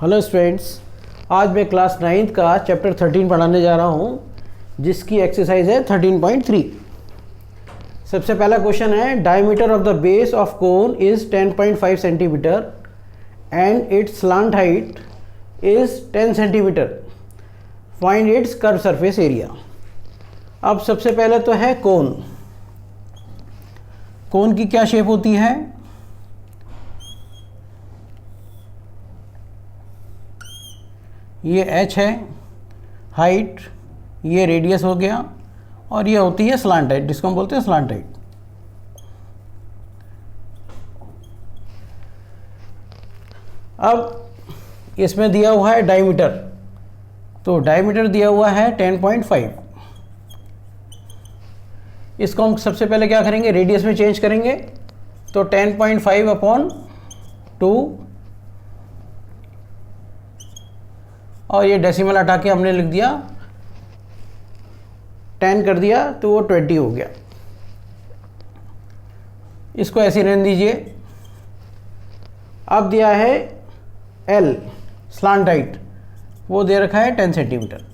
Hello students, आज मैं class 9th का चैप्टर 13 पढ़ाने जा रहा हूँ, जिसकी एक्सरसाइज है 13.3। सबसे पहला क्वेश्चन है, diameter of the base of cone is 10.5 centimetre and it's slant height is 10 centimetre, find its curve surface area. अब सबसे पहले तो है कोन। कोन की क्या शेप होती है? ये h है हाइट, ये रेडियस हो गया, और ये होती है स्लांट हाइट, जिसको हम बोलते हैं स्लांट हाइट। अब इसमें दिया हुआ है डायमीटर, तो डायमीटर दिया हुआ है 10.5। इसको हम सबसे पहले क्या करेंगे, रेडियस में चेंज करेंगे, तो 10.5 अपॉन 2, और ये डेसिमल हटा के हमने लिख दिया 10 कर दिया, तो वो 20 हो गया। इसको ऐसे रहने दीजिए। अब दिया है L स्लांट हाइट, वो दे रखा है 10 सेंटीमीटर।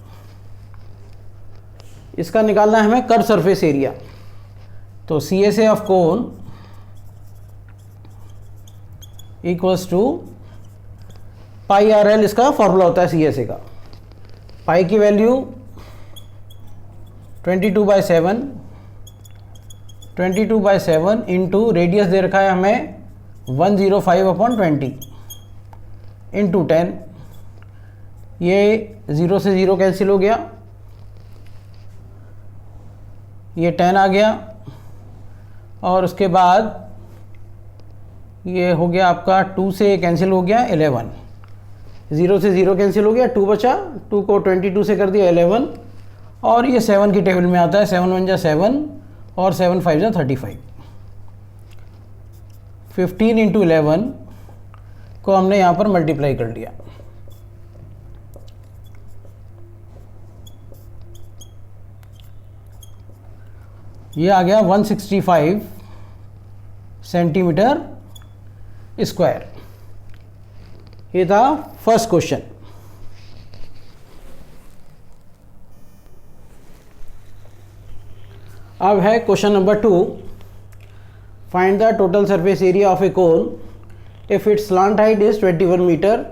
इसका निकालना है हमें कर्व सरफेस एरिया। तो CSA of cone equals to pi RL, इसका फॉर्मूला होता है CSA का। पाई की वैल्यू 22/7, 22/7 इंटू रेडियस दे रखा है हमें 105/20 इंटू 10। ये 0 से 0 कैंसिल हो गया, ये 10 आ गया, और उसके बाद ये हो गया आपका 2 से कैंसिल हो गया 11, 0 से 0 कैंसिल हो गया, 2 बचा, 2 को 22 से कर दिया 11, और ये 7 की टेबल में आता है। 7 1 जा 7 और 7 5 जा 35। 15 इंटू 11 को हमने यहाँ पर मल्टीप्लाई कर लिया। ये आ गया 165 सेंटीमीटर स्क्वायर। ये था फर्स्ट क्वेश्चन। अब है question number 2। Find the total surface area of a cone if its slant height is 21 metre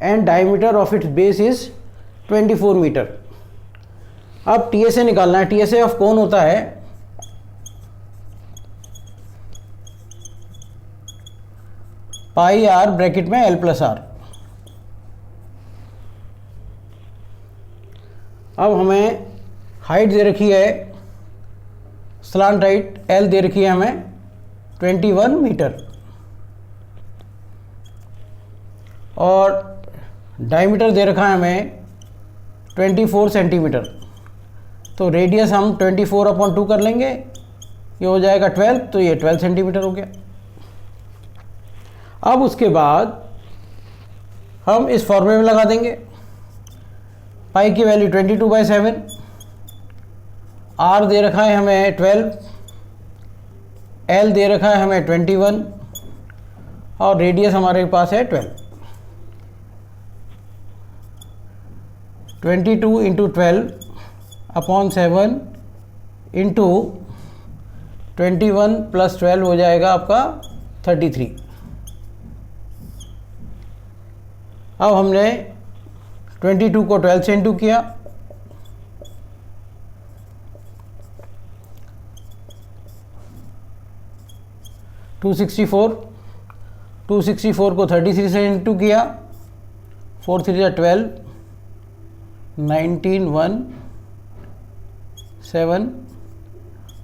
and diameter of its base is 24 metre. अब TSA निकालना है। TSA ऑफ कोन होता है पाई R bracket में L+R। अब हमें हाइट दे रखी है, स्लांट हाइट L दे रखी है हमें 21 मीटर, और डायमीटर दे रखा है हमें 24 सेंटीमीटर। तो रेडियस हम 24/2 कर लेंगे, ये हो जाएगा 12, तो ये 12 सेंटीमीटर हो गया। अब उसके बाद हम इस फॉर्मूले में लगा देंगे। पाई की वैल्यू 22/7, R दे रखा है हमें 12, L दे रखा है हमें 21, और रेडियस हमारे पास है 12। 22 इंटू 12/7 इंटू 21 प्लस 12 हो जाएगा आपका 33। अब हमने 22 को 12 से इंटू किया, टू 264 को 33 से इंटू किया, 4 3 12, 19 1 7,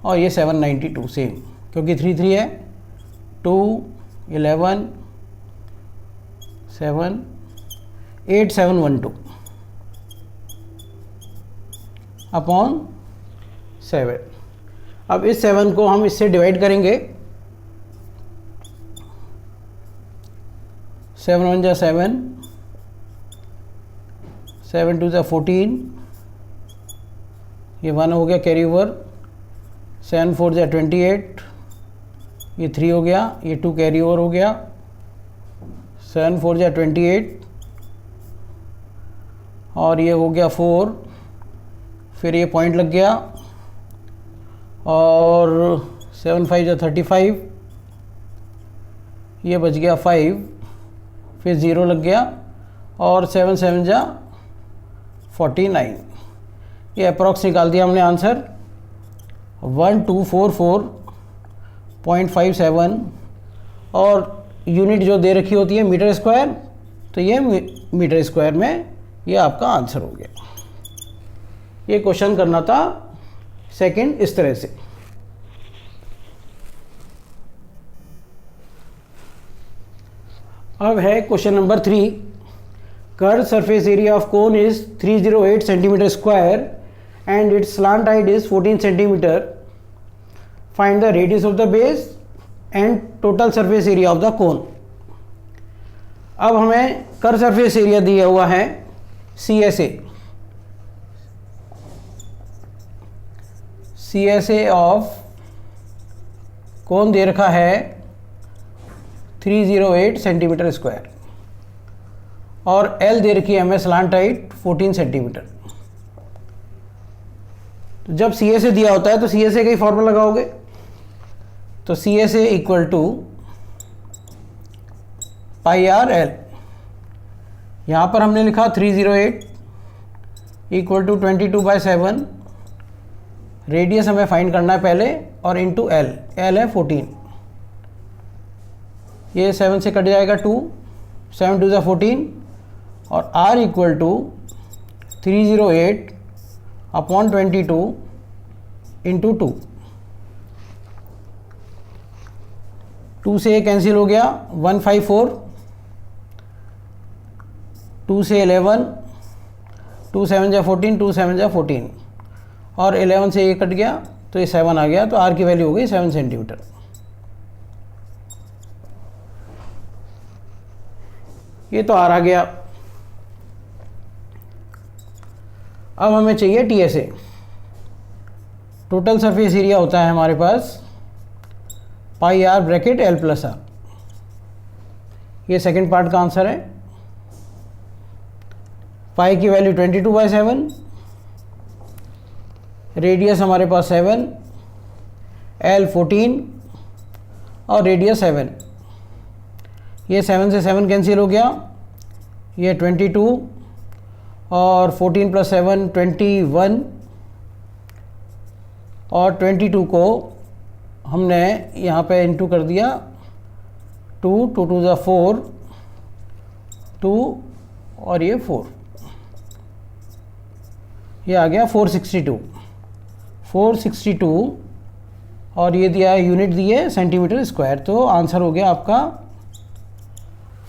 और ये 792 सेम, क्योंकि 3 3 है, 2 11 7 8712 अपॉन 7। अब इस 7 को हम इससे डिवाइड करेंगे। 7 1 जा 7, 7 2 जा 14, ये 1 हो गया कैरी ओवर, 7 4 जा 28, ये 3 हो गया, ये 2 कैरी ओवर हो गया, 7 4 जा 28, और ये हो गया 4, फिर ये पॉइंट लग गया और 7 5 जा 35, ये बच गया 5, फिर 0 लग गया और 7 7 जा 49। ये अप्रॉक्स निकाल दिया हमने आंसर 1244.57 और यूनिट जो दे रखी होती है मीटर स्क्वायर, तो ये मीटर स्क्वायर में ये आपका आंसर हो गया। ये क्वेश्चन करना था सेकंड इस तरह से। अब है question number 3। Curve surface area of cone is 308 centimetre square and it's slant height is 14 centimetre. Find the radius of the base and total surface area of the कोन। अब हमें कर्व सरफेस एरिया दिया हुआ है CSA of कोन दे रखा है 308 centimetre square और L दे रखी है हमें स्लांट हाइट 14 सेंटीमीटर। तो जब CSA दिया होता है तो CSA का ही फॉर्मूला लगाओगे, तो CSA इक्वल टू πr/L। यहाँ पर हमने लिखा 308 इक्वल टू 22/7, रेडियस हमें फाइंड करना है पहले, और इंटू L है 14, ये 7 से कट जाएगा 2, 7 2 14 और R equal to 308 upon 22 into 2। 2 से कैंसिल हो गया 154, 2 से 11, 2 7 जा 14, 2 7 जा 14 और 11 से ये कट गया तो ये 7 आ गया, तो R की वैल्यू हो गई 7 सेंटीमीटर। ये तो R आ गया। अब हमें चाहिए TSA, टोटल सरफेस एरिया होता है हमारे पास πr ब्रैकेट L + R। ये सेकंड पार्ट का आंसर है। पाई की वैल्यू 22/7, रेडियस हमारे पास 7, L 14 और रेडियस 7। ये 7 से 7 कैंसिल हो गया, ये 22 और 14 + 7 21 और 22 को हमने यहाँ पे इंटू कर दिया 2 2 2 = 4, 2 और ये 4, ये आ गया 462 और ये दिया है यूनिट दिए सेंटीमीटर स्क्वायर, तो आंसर हो गया आपका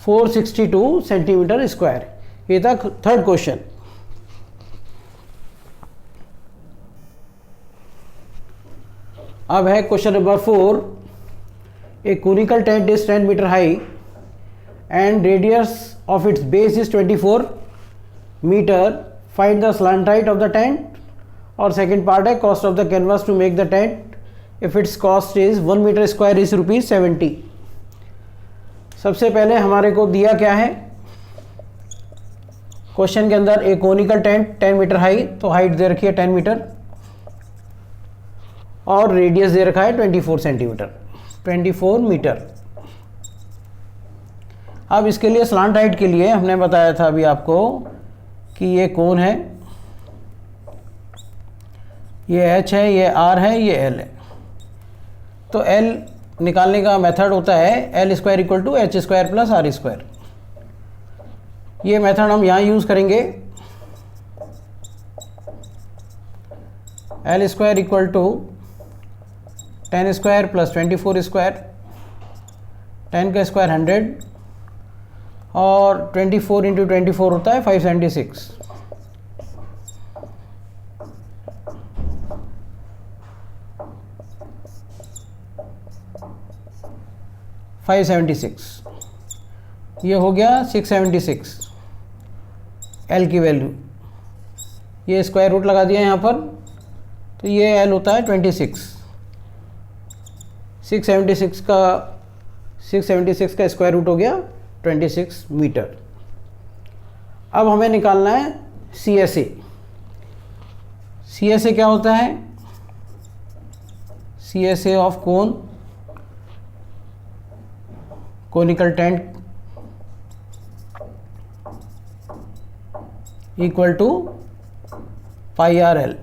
462 सेंटीमीटर स्क्वायर। ये था थर्ड क्वेश्चन। अब है question number 4। A conical tent is 10 metre high and radius of its base is 24 metre. Find the slant height of the tent. और सेकंड पार्ट है cost of the canvas to make the tent if its cost is 1 metre square is ₹70। सबसे पहले हमारे को दिया क्या है question के अंदर, एक कोनिकल टेंट 10 मीटर हाई, तो हाइट दे रखी है 10 मीटर और रेडियस दे रखा है 24 सेंटीमीटर, 24 मीटर। अब इसके लिए स्लांट हाइट के लिए हमने बताया था अभी आपको कि ये कोन है, ये H है, ये R है, ये L है। तो L निकालने का मेथड होता है L² = H² + R²। ये मेथड हम यहाँ यूज़ करेंगे। L² = 10² + 24², 10 का स्क्वायर 100 और 24 × 24 होता है 576। ये हो गया 676 L की वैल्यू। ये स्क्वायर रूट लगा दिया यहाँ पर, तो ये L होता है 26। 676 का स्क्वायर रूट हो गया 26 मीटर। अब हमें निकालना है CSA। CSA क्या होता है? CSA of cone, conical tent, equal to pi R L.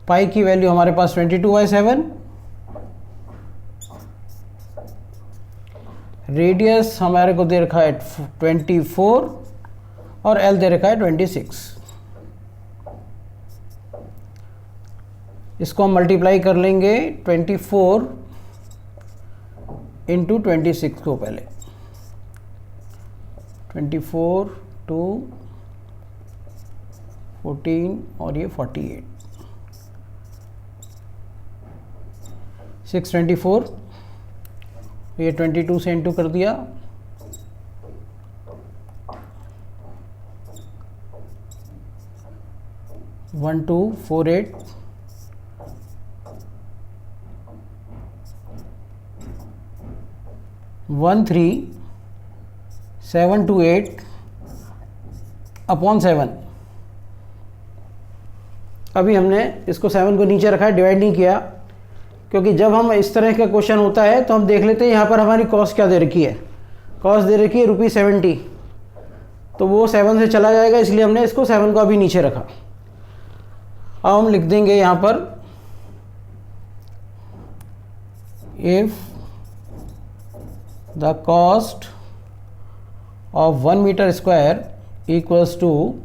Pi की वैल्यू हमारे पास 22/7, रेडियस हमारे को दे रखा है 24 और एल दे रखा है 26। इसको हम मल्टीप्लाई कर लेंगे 24 इंटू 26 को, पहले 24 टू 14 और ये 48, 624, ये 22 से इंटू कर दिया, 1248, 13728 अपॉन 7। अभी हमने इसको 7 को नीचे रखा है, डिवाइड नहीं किया, क्योंकि जब हम इस तरह का क्वेश्चन होता है तो हम देख लेते हैं यहाँ पर हमारी कॉस्ट क्या दे रखी है। कॉस्ट दे रखी है ₹70, तो वो 7 से चला जाएगा, इसलिए हमने इसको 7 को अभी नीचे रखा। अब हम लिख देंगे यहाँ पर if the cost of 1 metre square equals to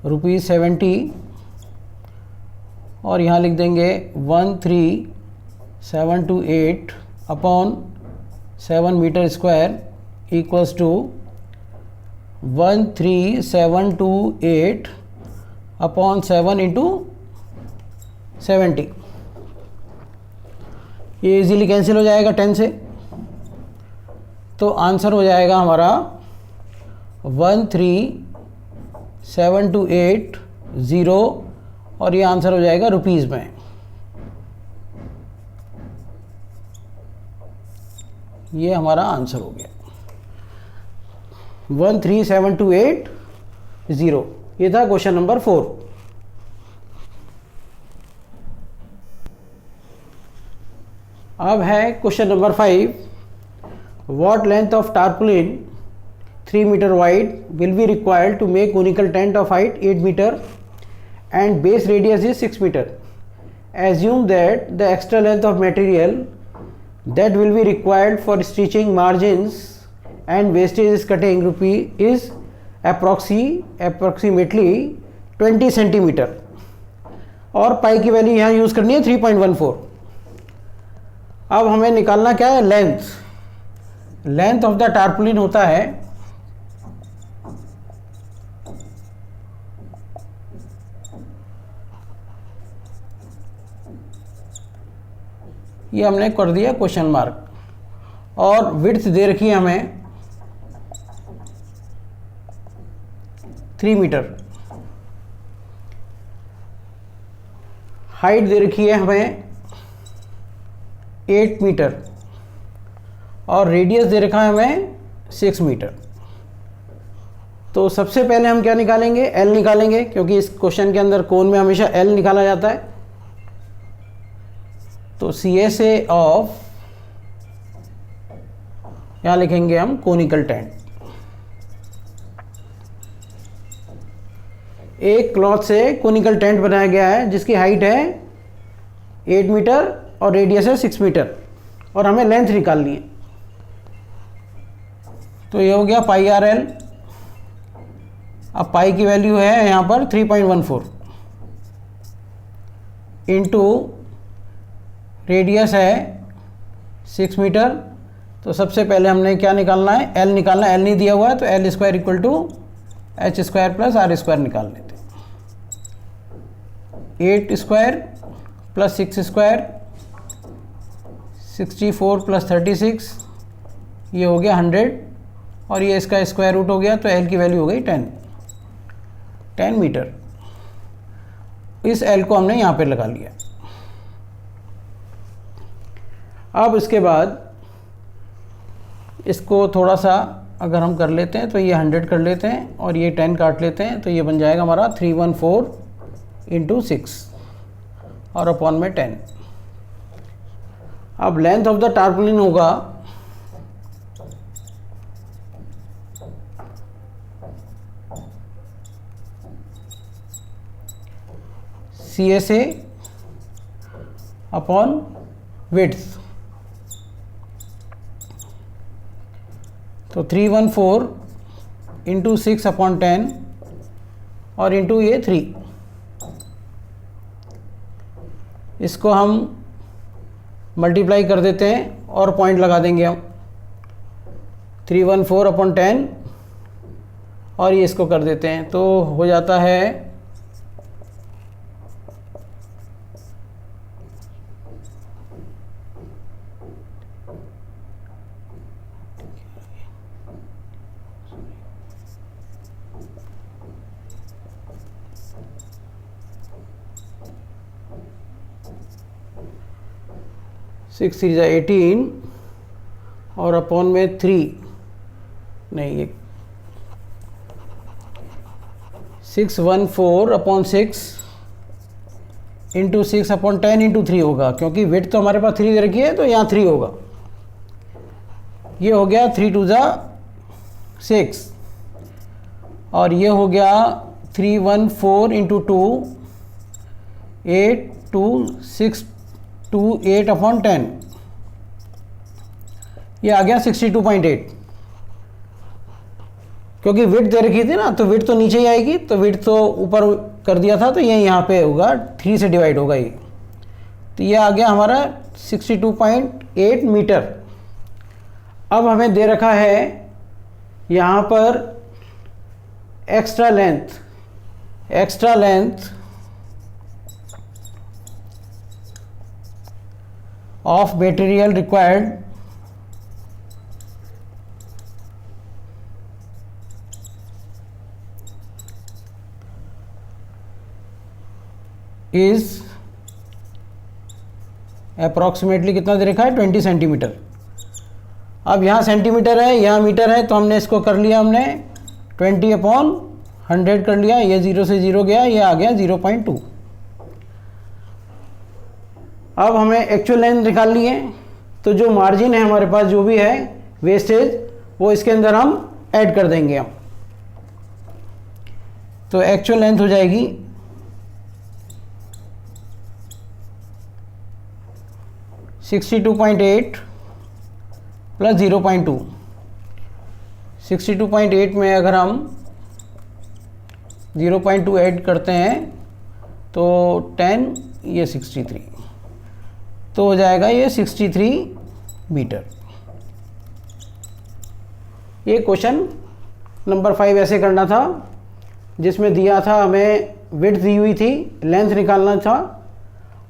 ₹70, और यहाँ लिख देंगे 13728 upon 7 metre square equals to 13728 upon 7 into 70। ये इजीली कैंसिल हो जाएगा 10 से, तो आंसर हो जाएगा हमारा 13728 और ये आंसर हो जाएगा रुपीज़ में। ये हमारा आंसर हो गया 13728। ये था क्वेश्चन नंबर 4। अब है question number 5। What length of tarpaulin 3 metre wide will be required to make conical tent of height 8 metre and base radius is 6 meter. Assume that the extra length of material that will be required for stitching margins and wastage cutting is approximately 20 centimeter, और पाई की value यहाँ use करनी है 3.14। अब हमें निकालना क्या है? लेंथ ऑफ द टार्पुलिन होता है ये हमने कर दिया क्वेश्चन मार्क, और विड्थ दे रखी है हमें 3 मीटर, हाइट दे रखी है हमें 8 मीटर, और रेडियस दे रखा है हमें 6 मीटर। तो सबसे पहले हम क्या निकालेंगे? एल निकालेंगे, क्योंकि इस क्वेश्चन के अंदर कोन में हमेशा एल निकाला जाता है। तो CSA ऑफ, यहां लिखेंगे हम कोनिकल टेंट। एक क्लॉथ से कोनिकल टेंट बनाया गया है जिसकी हाइट है 8 मीटर और रेडियस है 6 मीटर, और हमें लेंथ निकालनी है। तो ये हो गया पाई आर एल। अब पाई की वैल्यू है यहाँ पर 3.14 इंटू रेडियस है 6 मीटर। तो सबसे पहले हमने क्या निकालना है? एल निकालना है। एल नहीं दिया हुआ है तो L square equal to H square plus R square निकाल लेते हैं। 8 स्क्वायर प्लस 6 स्क्वायर 64 प्लस 36, ये हो गया 100, और ये इसका स्क्वायर रूट हो गया, तो एल की वैल्यू हो गई 10 मीटर। इस एल को हमने यहाँ पे लगा लिया। अब इसके बाद इसको थोड़ा सा अगर हम कर लेते हैं तो ये 100 कर लेते हैं और ये 10 काट लेते हैं, तो ये बन जाएगा हमारा 314 इंटू 6 और अपॉन में 10। अब लेंथ ऑफ द टार्पोलिन होगा CSA अपॉन विड्थ, तो 314 इंटू 6 अपॉन 10 और इंटू ये 3, इसको हम मल्टीप्लाई कर देते हैं और पॉइंट लगा देंगे हम। 314 अपॉन 10 और ये इसको कर देते हैं, तो हो जाता है 6 3 जा 18 और अपॉन में 3, नहीं ये 614 अपॉन 6 इंटू 6 अपॉन 10 इंटू 3 होगा, क्योंकि वेट तो हमारे पास 3 दे रखी है तो यहाँ 3 होगा। ये हो गया 3 2 जा 6 और ये हो गया 314 इंटू 2 8 2 6 2 8 अपॉन 10, ये आ गया 62.8। क्योंकि विड्थ दे रखी थी ना, तो विड्थ तो नीचे ही आएगी, तो विड्थ तो ऊपर कर दिया था, तो ये यहाँ पे होगा 3 से डिवाइड होगा ये, तो ये आ गया हमारा 62.8 मीटर। अब हमें दे रखा है यहाँ पर extra length of material required is approximately कितना दे रखा है 20 सेंटीमीटर। अब यहाँ सेंटीमीटर है, यहाँ मीटर है, तो हमने इसको कर लिया, हमने 20 अपॉन 100 कर लिया, ये 0 से 0 गया, ये आ गया 0.2। अब हमें एक्चुअल लेंथ निकालनी है, तो जो मार्जिन है हमारे पास जो भी है वेस्टेज, वो इसके अंदर हम ऐड कर देंगे हम। तो एक्चुअल लेंथ हो जाएगी 62.8 प्लस 0.2। 62.8 में अगर हम 0.2 ऐड करते हैं तो 10, ये 63, तो हो जाएगा ये 63 मीटर। ये क्वेश्चन नंबर 5 ऐसे करना था, जिसमें दिया था हमें विड्थ दी हुई थी, लेंथ निकालना था,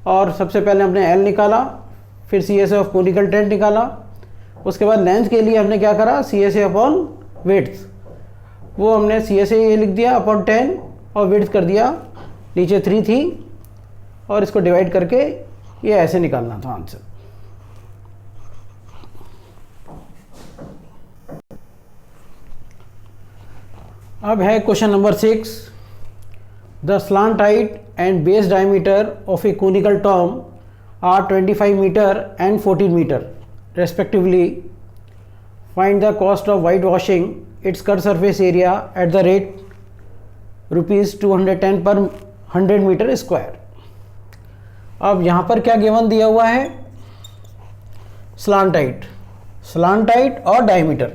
और सबसे पहले हमने एल निकाला, फिर CSA ऑफ कोनिकल टेंट निकाला, उसके बाद लेंथ के लिए हमने क्या करा, CSA अपॉन विड्थ, वो हमने CSA ये लिख दिया अपॉन 10 और विड्थ कर दिया, नीचे 3 थी, और इसको डिवाइड करके ये ऐसे निकालना था आंसर। अब है question number 6। The slant height and base diameter of a conical tomb are 25 metre and 14 metre respectively. Find the cost of whitewashing its cut surface area at the rate rupees 210 per 100 metre square. अब यहाँ पर क्या given दिया हुआ है, slant height और diameter.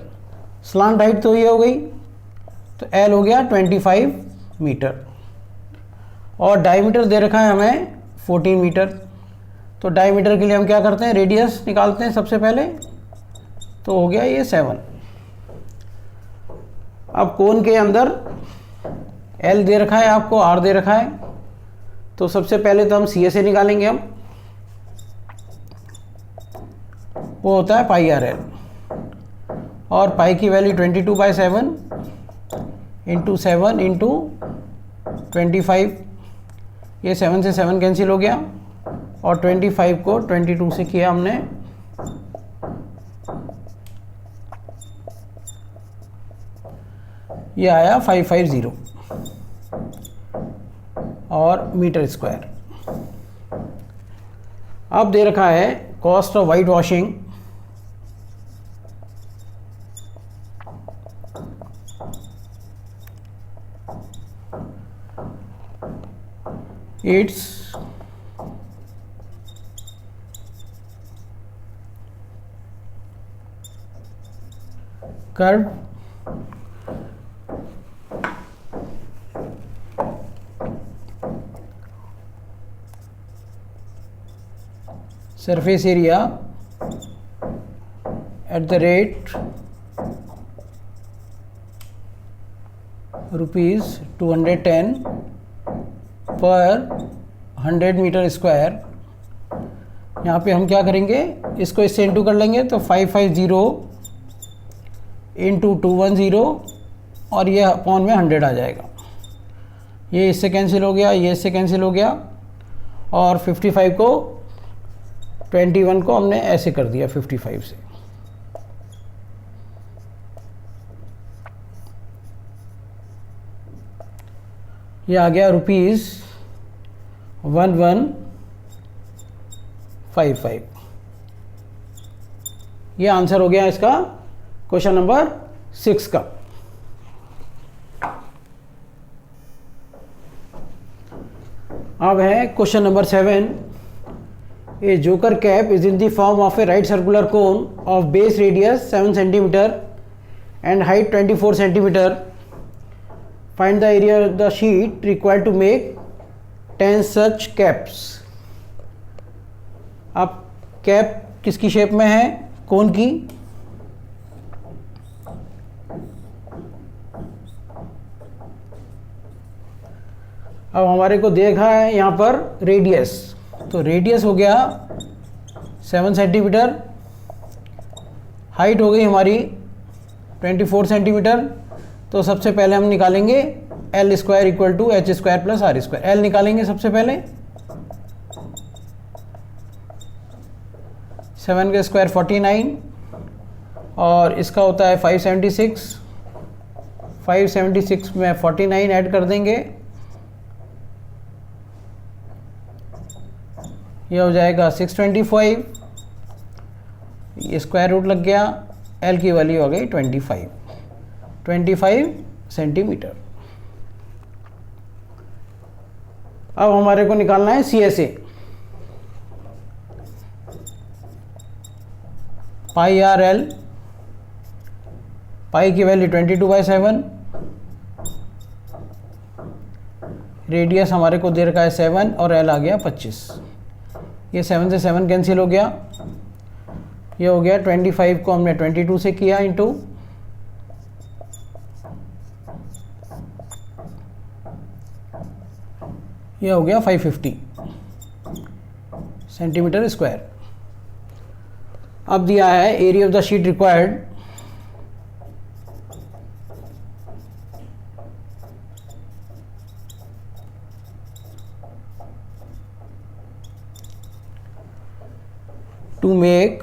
Slant height तो ये हो गई, तो L हो गया 25 मीटर, और डायमीटर दे रखा है हमें 14 मीटर। तो डायमीटर के लिए हम क्या करते हैं, रेडियस निकालते हैं सबसे पहले, तो हो गया ये 7। अब कोन के अंदर L दे रखा है आपको, R दे रखा है, तो सबसे पहले तो हम CSA निकालेंगे हम, वो होता है पाई RL, और पाई की वैल्यू 22/7 इंटू 7 इंटू 25, ये 7 से 7 कैंसिल हो गया, और 25 को 22 से किया हमने ये आया 550 और मीटर स्क्वायर। अब दे रखा है cost of white washing, its curve surface area at the rate rupees 210 per 100 metre square. यहाँ पे हम क्या करेंगे, इसको इससे इंटू कर लेंगे तो 550 इंटू 210 और ये अपॉन में 100 आ जाएगा। ये इससे कैंसिल हो गया, ये इससे कैंसिल हो गया और 55 को 21 को हमने ऐसे कर दिया 55 से। ये आ गया रुपीज़ 1155। ये आंसर हो गया इसका क्वेश्चन नंबर 6 का। अब है question number 7। A joker cap is in the form of a right circular cone of base radius 7 cm and height 24 cm. Find the area of the sheet required to make 10 such caps. अब cap किसकी shape में है, कोन की। अब हमारे को देखा है यहाँ पर रेडियस, तो रेडियस हो गया 7 सेंटीमीटर, हाइट हो गई हमारी 24 सेंटीमीटर। तो सबसे पहले हम निकालेंगे L square equal to H square plus R square. L निकालेंगे सबसे पहले, 7 का स्क्वायर 49 और इसका होता है 576। 576 में 49 ऐड कर देंगे, ये हो जाएगा 625। ये स्क्वायर रूट लग गया, एल की वैल्यू हो गई 25 सेंटीमीटर। अब हमारे को निकालना है C S A. Pi R L, pi की वैल्यू 22/7, रेडियस हमारे को दे रखा है 7 और एल आ गया 25। ये 7 से 7 कैंसिल हो गया, ये हो गया 25 को हमने 22 से किया इंटू, ये हो गया 550 सेंटीमीटर स्क्वायर। अब दिया है area of the sheet required, to make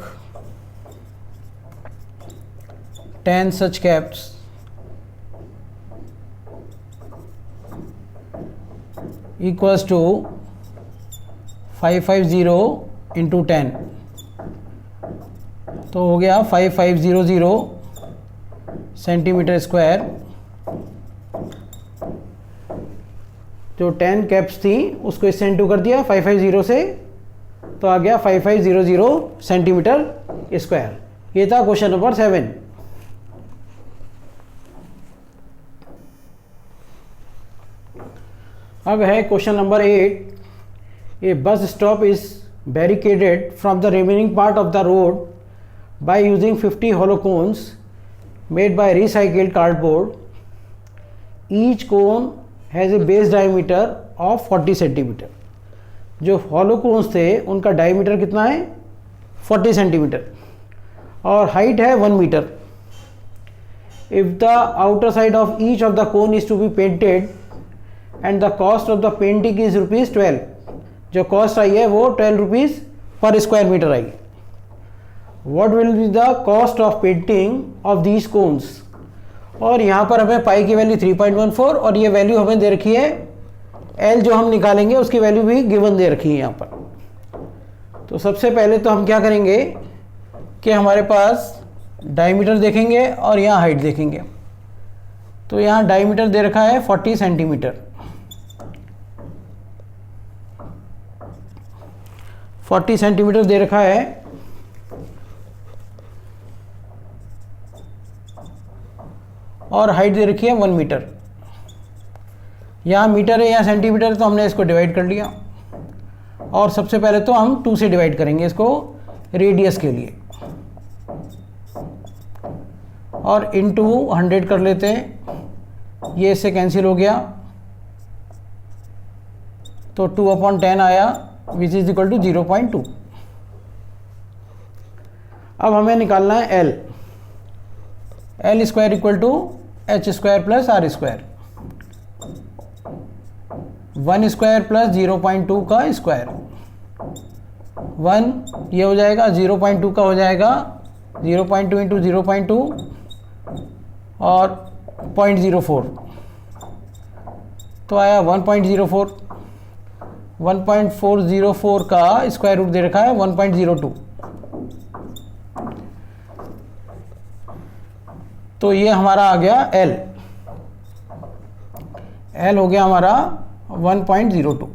10 such caps equals to 550 into 10, तो हो गया 5500 सेंटीमीटर स्क्वायर। जो 10 कैप्स थी उसको इससे इंटू कर दिया 550 से, तो आ गया 5500 सेंटीमीटर स्क्वायर। ये था क्वेश्चन नंबर 7। अब है question number 8। A bus stop is barricaded from the remaining part of the road by using 50 hollow cones made by recycled cardboard. Each cone has a base diameter of 40 centimetre. जो hollow cons थे उनका diameter कितना है 40 centimetre और height है 1 metre. If the outer side of each of the cone is to be painted and the cost of the painting is ₹12, जो cost आई है वो 12 रुपीज़ पर स्क्वायर मीटर आई। What will be the cost of painting of these cones और यहाँ पर हमें पाई की वैल्यू 3.14 और ये वैल्यू हमें दे रखी है एल जो हम निकालेंगे उसकी वैल्यू भी गिवन दे रखी है यहाँ पर। तो सबसे पहले तो हम क्या करेंगे कि हमारे पास डायमीटर देखेंगे और यहाँ हाइट देखेंगे। तो यहाँ डायमीटर दे रखा है 40 सेंटीमीटर, 40 सेंटीमीटर दे रखा है। और हाइट दे रखी है 1 मीटर। यहाँ मीटर है, यहाँ सेंटीमीटर है, तो हमने इसको डिवाइड कर लिया। और सबसे पहले तो हम 2 से डिवाइड करेंगे इसको रेडियस के लिए, और इंटू 100 कर लेते हैं। ये इससे कैंसिल हो गया, तो 2/10 आया विच इज इक्वल टू 0.2। अब हमें निकालना है L. L square equal to H square plus R square, 1 square plus 0.2 का स्क्वायर। 1 ये हो जाएगा, 0.2 का हो जाएगा 0.2 इंटू 0.2 और 0.04, तो आया 1.04। 1.404 का स्क्वायर रूट दे रखा है 1.02, तो ये हमारा आ गया L। L हो गया हमारा 1.02।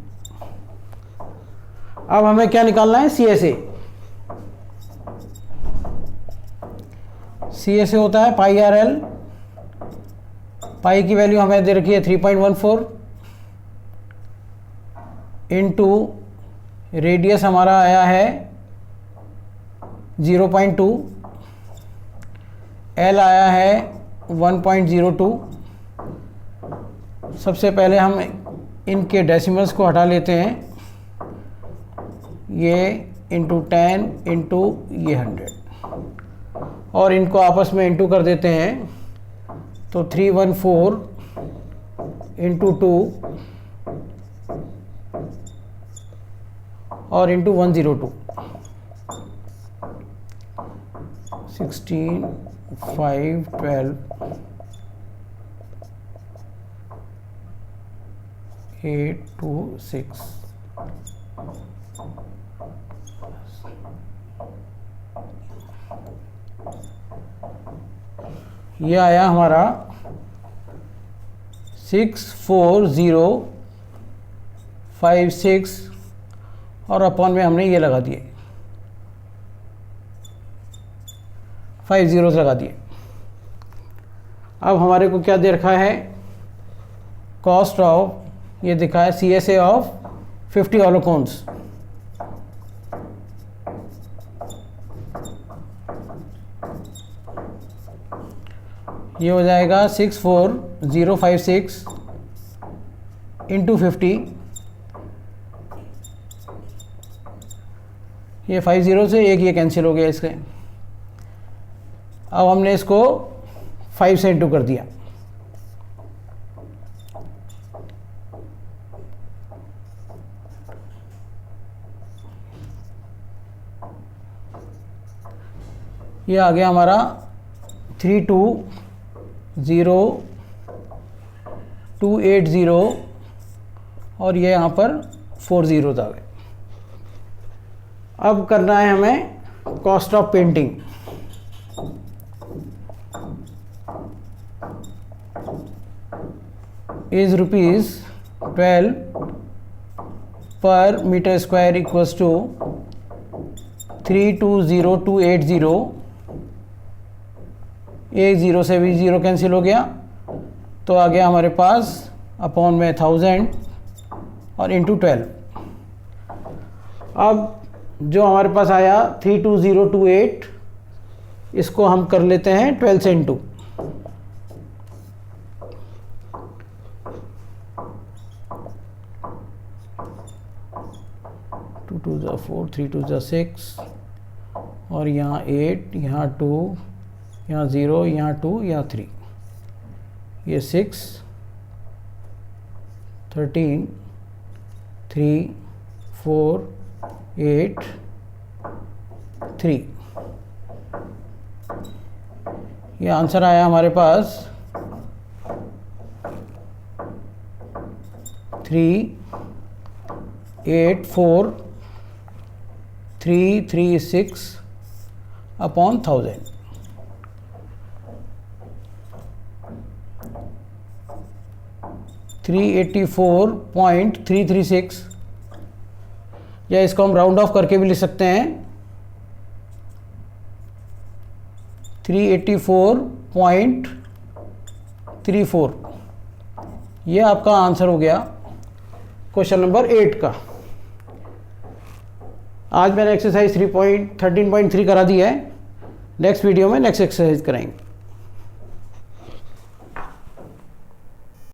अब हमें क्या निकालना है CSA। CSA होता है पाई आर एल। पाई की वैल्यू हमें दे रखी है 3.14 इंटू रेडियस हमारा आया है 0.2, L आया है 1.02। सबसे पहले हम इनके डेसिमल्स को हटा लेते हैं, ये इंटू 10 इंटू ये 100, और इनको आपस में इंटू कर देते हैं। तो 314 इंटू 2 और इंटू 102, 16, 5, 12, 8, 2, 6। ये आया हमारा 64056 और अपॉन में हमने ये लगा दिए 5 zeros लगा दिए। अब हमारे को क्या दे रखा है, कॉस्ट ऑफ, ये दिखा है CSA ऑफ 50 ऑलोकोन्स। ये हो जाएगा 64056 इंटू 50। ये 5 zeros से एक ये कैंसिल हो गया इसके। अब हमने इसको 5 से इंटू कर दिया। ये आ गया हमारा 320,280 और ये यहाँ पर 4 zeros आ गए। अब करना है हमें कॉस्ट ऑफ पेंटिंग। इज ₹12 पर मीटर स्क्वायर इक्वल्स टू 320,280। एक ज़ीरो से भी ज़ीरो कैंसिल हो गया, तो आ गया हमारे पास अपॉन में 1000 और इंटू 12। अब जो हमारे पास आया 32028, इसको हम कर लेते हैं 12 से इंटू। टू 2 ज़ा 4, 3 2 ज़ा 6 और यहाँ 8, यहाँ 2, यहाँ 0, यहाँ 2, यहाँ 3, ये 6, 13, 3, 4, 8, 3। ये आंसर आया हमारे पास 384,336 अपॉन 1000। $384.336, या इसको हम राउंड ऑफ करके भी लिख सकते हैं 384.34। ये आपका आंसर हो गया क्वेश्चन नंबर 8 का। आज मैंने एक्सरसाइज 13.3 करा दी है। नेक्स्ट वीडियो में नेक्स्ट एक्सरसाइज कराएंगे।